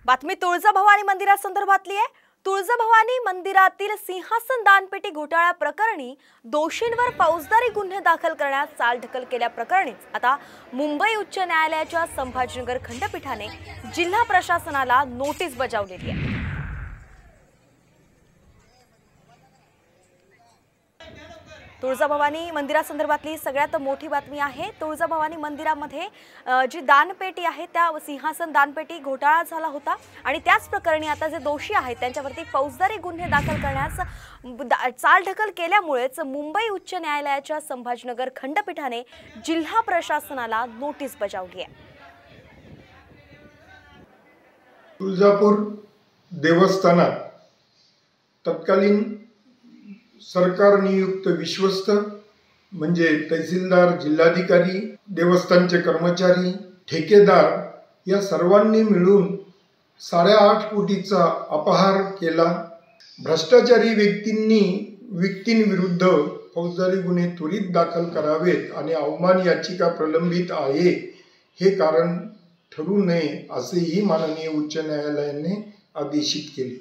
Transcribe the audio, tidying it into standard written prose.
बातमी तुळजाभवानी मंदिरासंदर्भातली आहे। तुळजाभवानी मंदिरातील सिंहासन दानपेटी घोटाळा प्रकरणी दोषींवर फौजदारी गुन्हे दाखल करण्यास चालढकल केल्याप्रकरणी आता मुंबई उच्च न्यायालयाच्या संभाजीनगर खंडपीठाने जिल्हा प्रशासनाला नोटीस बजावलेली आहे। तुळजाभवानी मंदिरासंदर्भातली सगळ्यात मोठी बातमी आहे। तुळजाभवानी मंदिरामध्ये जी दानपेटी आहे त्या सिंहासन दानपेटी घोटाळा झाला होता आणि त्याच प्रकरणी आता जे दोषी आहेत त्यांच्यावरती फौजदारी गुन्हे दाखल करण्यास चालढकल केल्यामुळेच मुंबई उच्च न्यायालयाच्या संभाजीनगर खंडपीठाने जिल्हा प्रशासनाला नोटीस बजावली आहे। तुळजापूर देवस्थानात तत्कालीन सरकार नियुक्त विश्वस्त म्हणजे तहसीलदार, जिल्हाधिकारी, देवस्थानचे कर्मचारी, ठेकेदार या सर्वांनी मिळून 8.5 कोटीचा अपहार केला। भ्रष्टाचारी व्यक्तींविरुद्ध फौजदारी गुन्हे त्वरित दाखल करावेत आणि अवमान याचिका प्रलंबित आहे हे कारण ठरू नये असेही माननीय उच्च न्यायालयाने आदेशित केले।